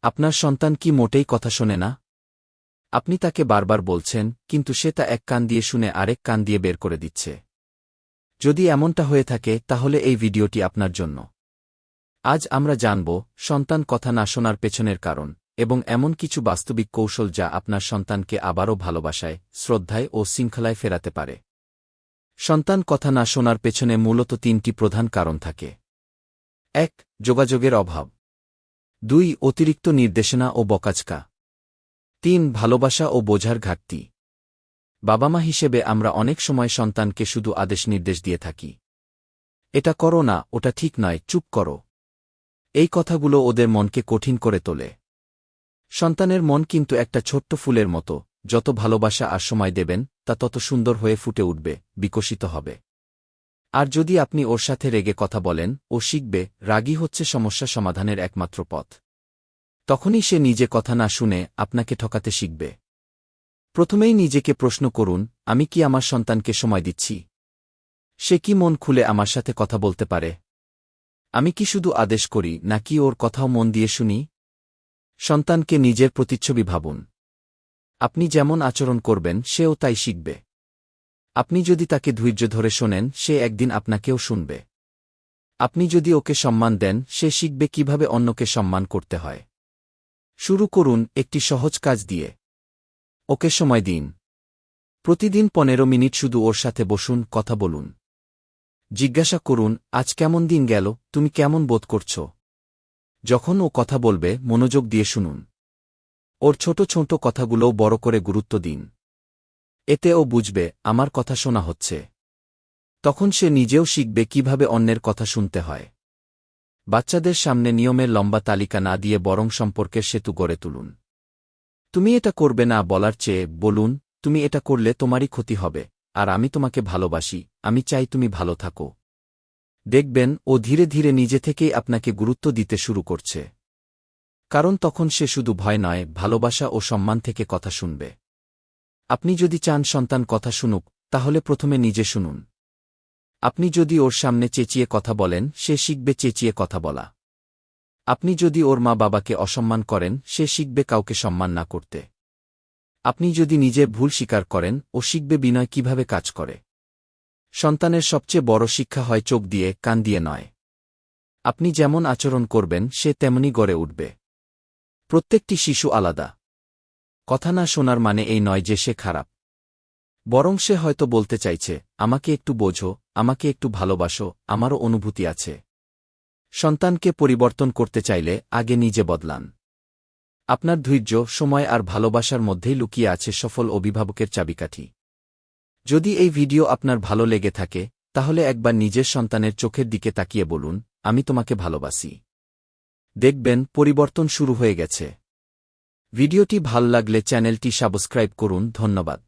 আপনার সন্তান কি মোটেই কথা শোনে না? আপনি তাকে বারবার বলছেন, কিন্তু সে তা এক কান দিয়ে শুনে আরেক কান দিয়ে বের করে দিচ্ছে। যদি এমনটা হয়ে থাকে তাহলে এই ভিডিওটি আপনার জন্য। আজ আমরা জানব সন্তান কথা না শোনার পেছনের কারণ এবং এমন কিছু বাস্তবিক কৌশল যা আপনার সন্তানকে আবারও ভালোবাসায়, শ্রদ্ধায় ও শৃঙ্খলায় ফেরাতে পারে। সন্তান কথা না শোনার পেছনে মূলত তিনটি প্রধান কারণ থাকে। ১. যোগাযোগের অভাব। ২. অতিরিক্ত নির্দেশনা ও বকাঝকা। ৩. ভালোবাসা ও বোঝার ঘাটতি। বাবা মা হিসেবে আমরা অনেক সময় সন্তানকে শুধু আদেশ নির্দেশ দিয়ে থাকি। এটা করো না, ওটা ঠিক নয়, চুপ করো। এই কথাগুলো ওদের মনকে কঠিন করে তোলে। সন্তানের মন কিন্তু একটা ছোট্ট ফুলের মতো, যত ভালোবাসা আর সময় দেবেন তা তত সুন্দর হয়ে ফুটে উঠবে, বিকশিত হবে। আর যদি আপনি ওর সাথে রেগে কথা বলেন, ও শিখবে রাগই হচ্ছে সমস্যা সমাধানের একমাত্র পথ। তখনই সে নিজে কথা না শুনে আপনাকে ঠকাতে শিখবে। প্রথমেই নিজেকে প্রশ্ন করুন, আমি কি আমার সন্তানকে সময় দিচ্ছি? সে কি মন খুলে আমার সাথে কথা বলতে পারে? আমি কি শুধু আদেশ করি নাকি ওর কথাও মন দিয়ে শুনি? সন্তানকে নিজের প্রতিচ্ছবি ভাবুন। আপনি যেমন আচরণ করবেন সেও তাই শিখবে। আপনি যদি তাকে ধৈর্য ধরে শোনেন, সে একদিন আপনাকেও শুনবে। আপনি যদি ওকে সম্মান দেন, সে শিখবে কিভাবে অন্যকে সম্মান করতে হয়। শুরু করুন একটি সহজ কাজ দিয়ে। ওকে সময় দিন। প্রতিদিন 15 মিনিট শুধু ওর সাথে বসুন, কথা বলুন। জিজ্ঞাসা করুন, আজ কেমন দিন গেল, তুমি কেমন বোধ করছ? যখন ও কথা বলবে, মনোযোগ দিয়ে শুনুন। ওর ছোট ছোট কথাগুলোও বড় করে গুরুত্ব দিন। এতে ও বুঝবে আমার কথা শোনা হচ্ছে। তখন সে নিজেও শিখবে কিভাবে অন্যের কথা শুনতে হয়। বাচ্চাদের সামনে নিয়মের লম্বা তালিকা না দিয়ে বরং সম্পর্কের সেতু গড়ে তুলুন। তুমি এটা করবে না বলার চেয়ে বলুন, তুমি এটা করলে তোমারই ক্ষতি হবে, আর আমি তোমাকে ভালোবাসি, আমি চাই তুমি ভালো থাকো। দেখবেন ও ধীরে ধীরে নিজে থেকেই আপনাকে গুরুত্ব দিতে শুরু করছে। কারণ তখন সে শুধু ভয় নয়, ভালোবাসা ও সম্মান থেকে কথা শুনবে। আপনি যদি চান সন্তান কথা শুনুক, তাহলে প্রথমে নিজে শুনুন। আপনি যদি ওর সামনে চেঁচিয়ে কথা বলেন, সে শিখবে চেঁচিয়ে কথা বলা। আপনি যদি ওর মা বাবাকে অসম্মান করেন, সে শিখবে কাউকে সম্মান না করতে। আপনি যদি নিজের ভুল স্বীকার করেন, ও শিখবে বিনয় কিভাবে কাজ করে। সন্তানের সবচেয়ে বড় শিক্ষা হয় চোখ দিয়ে, কান দিয়ে নয়। আপনি যেমন আচরণ করবেন, সে তেমনি গড়ে উঠবে। প্রত্যেকটি শিশু আলাদা। কথা না শোনার মানে এই নয় যে সে খারাপ। বরং সে হয়তো বলতে চাইছে, আমাকে একটু বোঝো, আমাকে একটু ভালোবাসো, আমারও অনুভূতি আছে। সন্তানকে পরিবর্তন করতে চাইলে আগে নিজে বদলান। আপনার ধৈর্য, সময় আর ভালোবাসার মধ্যেই লুকিয়ে আছে সফল অভিভাবকের চাবিকাঠি। যদি এই ভিডিও আপনার ভালো লেগে থাকে, তাহলে একবার নিজের সন্তানের চোখের দিকে তাকিয়ে বলুন, আমি তোমাকে ভালোবাসি। দেখবেন পরিবর্তন শুরু হয়ে গেছে। ভিডিওটি ভাল লাগলে চ্যানেলটি সাবস্ক্রাইব করুন। ধন্যবাদ।